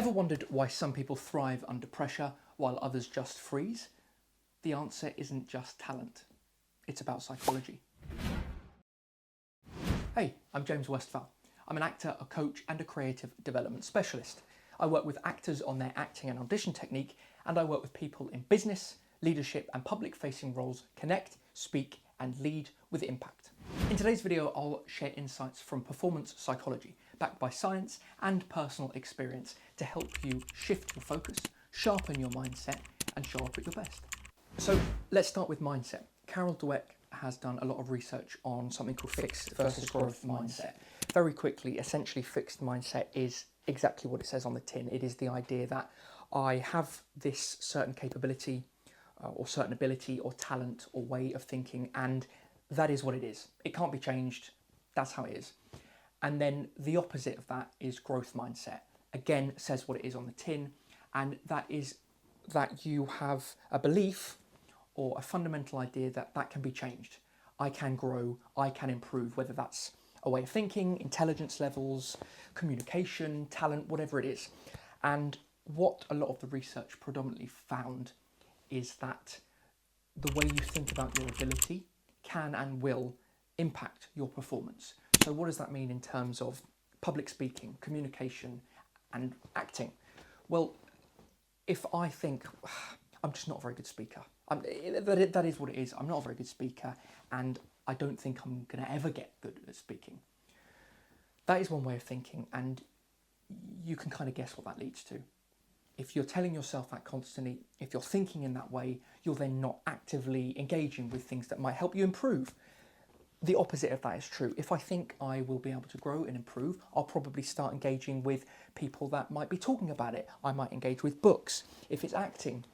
Ever wondered why some people thrive under pressure while others just freeze? The answer isn't just talent, it's about psychology. Hey, I'm James Westphal. I'm an actor, a coach and a creative development specialist. I work with actors on their acting and audition technique, and I work with people in business, leadership and public facing roles connect, speak and lead with impact. In today's video, I'll share insights from performance psychology, backed by science and personal experience to help you shift your focus, sharpen your mindset and show up at your best. So let's start with mindset. Carol Dweck has done a lot of research on something called fixed versus growth mindset. Very quickly, essentially fixed mindset is exactly what it says on the tin. It is the idea that I have this certain capability or certain ability or talent or way of thinking, and that is what it is. It can't be changed. That's how it is. And then the opposite of that is growth mindset. Again, says what it is on the tin, and that is that you have a belief or a fundamental idea that that can be changed. I can grow, I can improve, whether that's a way of thinking, intelligence levels, communication, talent, whatever it is. And what a lot of the research predominantly found is that the way you think about your ability can and will impact your performance. So what does that mean in terms of public speaking, communication and acting? Well, if I think I'm just not a very good speaker, that is what it is. I'm not a very good speaker and I don't think I'm going to ever get good at speaking. That is one way of thinking, and you can kind of guess what that leads to. If you're telling yourself that constantly, if you're thinking in that way, you're then not actively engaging with things that might help you improve. The opposite of that is true. If I think I will be able to grow and improve, I'll probably start engaging with people that might be talking about it. I might engage with books. If it's acting,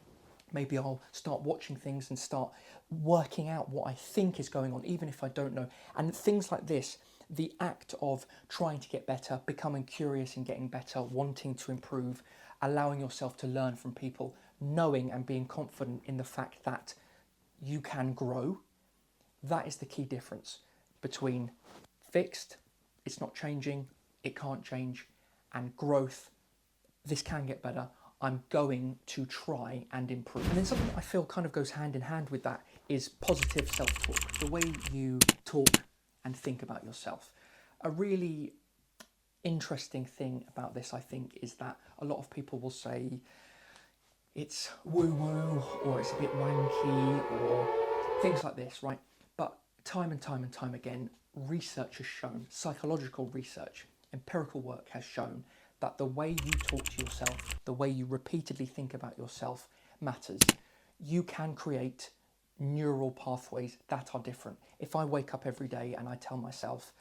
maybe I'll start watching things and start working out what I think is going on, even if I don't know. And things like this, the act of trying to get better, becoming curious and getting better, wanting to improve, allowing yourself to learn from people, knowing and being confident in the fact that you can grow, that is the key difference between fixed, it's not changing, it can't change, and growth, this can get better, I'm going to try and improve. And then something that I feel kind of goes hand in hand with that is positive self-talk, the way you talk and think about yourself. A really interesting thing about this, I think, is that a lot of people will say it's woo-woo or it's a bit wanky or things like this, right? But time and time again, research has shown, psychological research, empirical work has shown that the way you talk to yourself, the way you repeatedly think about yourself matters. You can create neural pathways that are different. If I wake up every day and I tell myself,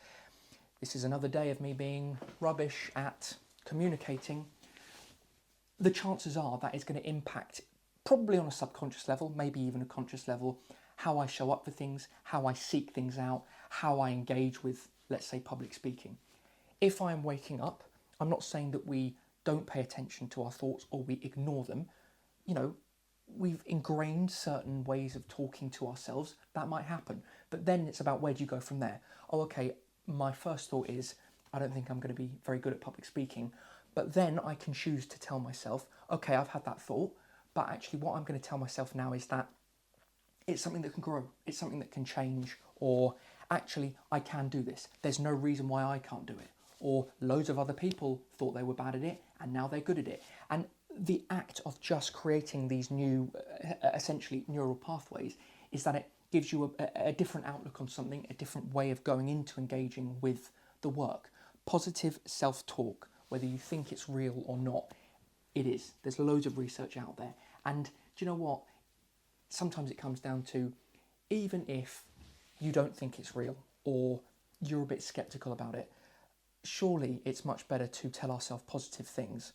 this is another day of me being rubbish at communicating, the chances are that is going to impact, probably on a subconscious level, maybe even a conscious level, how I show up for things, how I seek things out, how I engage with, let's say, public speaking. If I'm waking up, I'm not saying that we don't pay attention to our thoughts or we ignore them. You know, we've ingrained certain ways of talking to ourselves. That might happen. But then it's about, where do you go from there? Oh, okay, my first thought is, I don't think I'm going to be very good at public speaking. But then I can choose to tell myself, okay, I've had that thought, but actually what I'm going to tell myself now is that it's something that can grow. It's something that can change, or actually I can do this. There's no reason why I can't do it. Or loads of other people thought they were bad at it and now they're good at it. And the act of just creating these new, essentially neural pathways, is that it gives you a different outlook on something, a different way of going into engaging with the work. Positive self-talk, whether you think it's real or not, it is. There's loads of research out there. And do you know what? Sometimes it comes down to, even if you don't think it's real or you're a bit skeptical about it, surely it's much better to tell ourselves positive things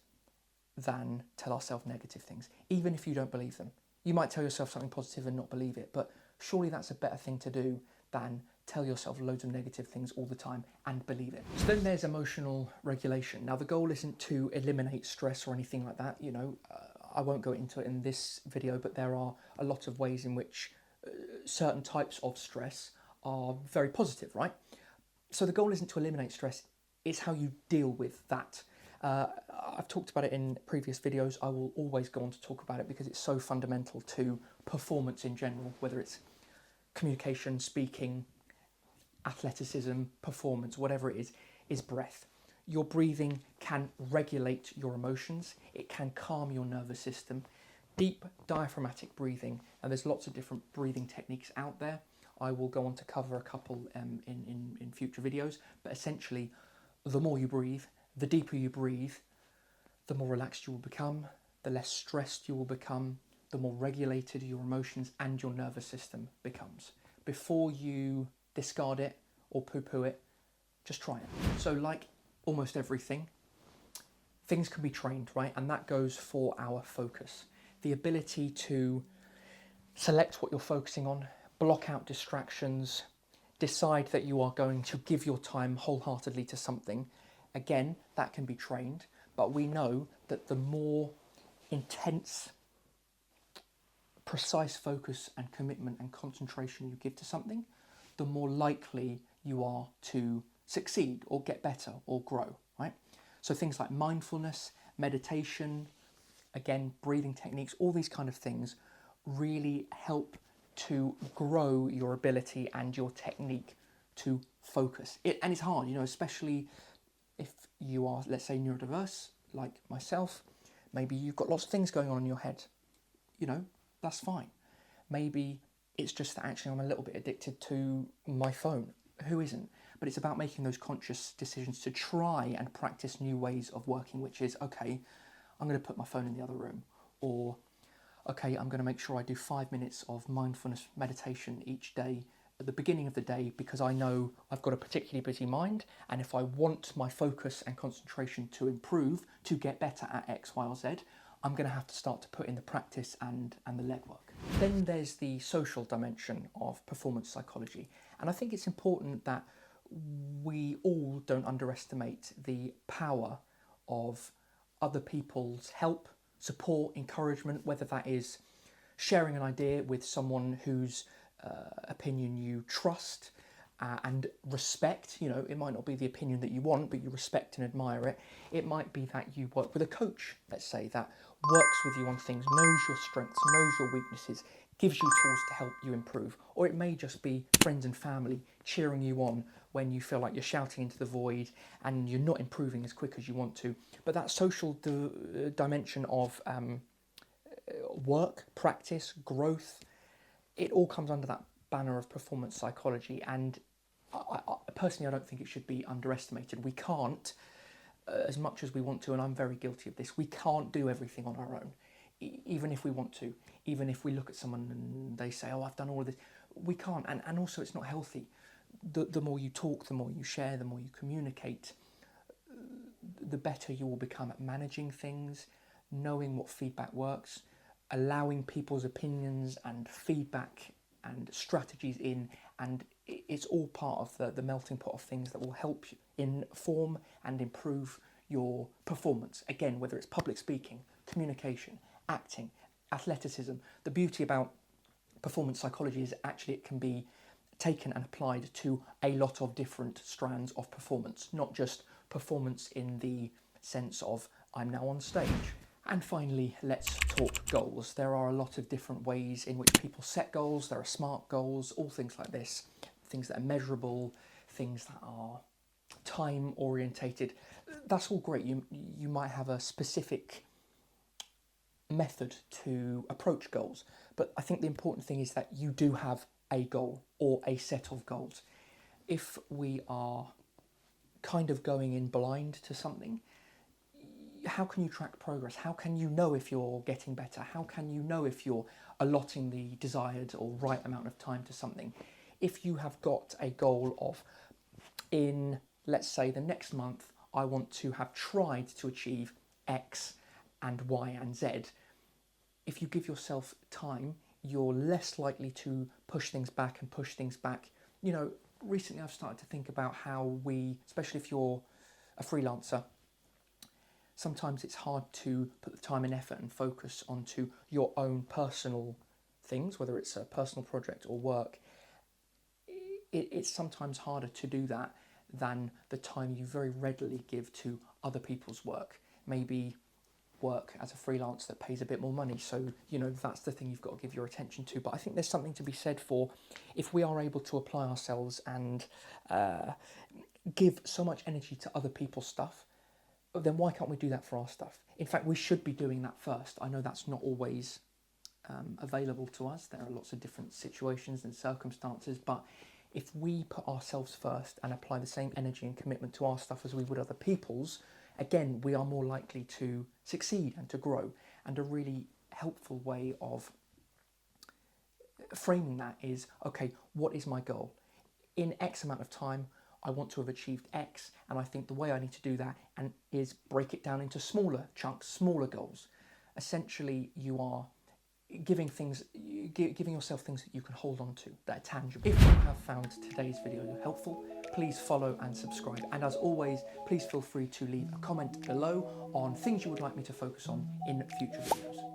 than tell ourselves negative things, even if you don't believe them. You might tell yourself something positive and not believe it, but surely that's a better thing to do than tell yourself loads of negative things all the time and believe it. So then there's emotional regulation. Now, the goal isn't to eliminate stress or anything like that. You know, I won't go into it in this video, but there are a lot of ways in which certain types of stress are very positive, right? So the goal isn't to eliminate stress, it's how you deal with that. I've talked about it in previous videos. I will always go on to talk about it because it's so fundamental to performance in general, whether it's communication, speaking, athleticism, performance, whatever it is breath. Your breathing can regulate your emotions. It can calm your nervous system. Deep diaphragmatic breathing, and there's lots of different breathing techniques out there. I will go on to cover a couple in future videos, but essentially, the more you breathe, the deeper you breathe, the more relaxed you will become, the less stressed you will become, the more regulated your emotions and your nervous system becomes. Before you discard it or poo-poo it, just try it. So like almost everything, things can be trained, right? And that goes for our focus. The ability to select what you're focusing on, block out distractions, decide that you are going to give your time wholeheartedly to something. Again, that can be trained, but we know that the more intense, precise focus and commitment and concentration you give to something, the more likely you are to succeed or get better or grow, right? So things like mindfulness, meditation, again, breathing techniques, all these kind of things really help to grow your ability and your technique to focus. And it's hard, especially if you are, let's say, neurodiverse, like myself. Maybe you've got lots of things going on in your head. That's fine. Maybe it's just that actually I'm a little bit addicted to my phone. Who isn't? But it's about making those conscious decisions to try and practice new ways of working, which is, okay, I'm going to put my phone in the other room, or okay, I'm going to make sure I do 5 minutes of mindfulness meditation each day at the beginning of the day, because I know I've got a particularly busy mind, and if I want my focus and concentration to improve, to get better at X, Y, or Z, I'm going to have to start to put in the practice and the legwork. Then there's the social dimension of performance psychology, and I think it's important that we all don't underestimate the power of other people's help, support, encouragement, whether that is sharing an idea with someone whose opinion you trust and respect. It might not be the opinion that you want, but you respect and admire it. It might be that you work with a coach, let's say, that works with you on things, knows your strengths, knows your weaknesses, gives you tools to help you improve. Or it may just be friends and family cheering you on when you feel like you're shouting into the void and you're not improving as quick as you want to. But that social dimension of work, practice, growth, it all comes under that banner of performance psychology. And I personally, I don't think it should be underestimated. We can't, as much as we want to, and I'm very guilty of this, we can't do everything on our own, even if we want to. Even if we look at someone and they say, oh, I've done all of this, we can't. And also it's not healthy. The more you talk, the more you share, the more you communicate, the better you will become at managing things, knowing what feedback works, allowing people's opinions and feedback and strategies in, and it's all part of the melting pot of things that will help you inform and improve your performance. Again, whether it's public speaking, communication, acting, athleticism. The beauty about performance psychology is actually it can be taken and applied to a lot of different strands of performance, not just performance in the sense of I'm now on stage. And finally, let's talk goals. There are a lot of different ways in which people set goals. There are SMART goals, all things like this, things that are measurable, things that are time orientated. That's all great. You might have a specific method to approach goals, but I think the important thing is that you do have a goal or a set of goals. If we are kind of going in blind to something, how can you track progress? How can you know if you're getting better? How can you know if you're allotting the desired or right amount of time to something? If you have got a goal of, in, let's say, the next month, I want to have tried to achieve X and Y and Z, if you give yourself time, you're less likely to push things back. Recently I've started to think about how we, especially if you're a freelancer, sometimes it's hard to put the time and effort and focus onto your own personal things, whether it's a personal project or work. It's sometimes harder to do that than the time you very readily give to other people's work. Maybe work as a freelance that pays a bit more money, so that's the thing you've got to give your attention to. But I think there's something to be said for, if we are able to apply ourselves and give so much energy to other people's stuff, then why can't we do that for our stuff? In fact, we should be doing that first. I know that's not always available to us. There are lots of different situations and circumstances, but if we put ourselves first and apply the same energy and commitment to our stuff as we would other people's, again, we are more likely to succeed and to grow. And a really helpful way of framing that is, okay, what is my goal? In X amount of time, I want to have achieved X, and I think the way I need to do that is break it down into smaller chunks, smaller goals. Essentially, you are giving yourself things that you can hold on to, that are tangible. If you have found today's video helpful, please follow and subscribe. And as always, please feel free to leave a comment below on things you would like me to focus on in future videos.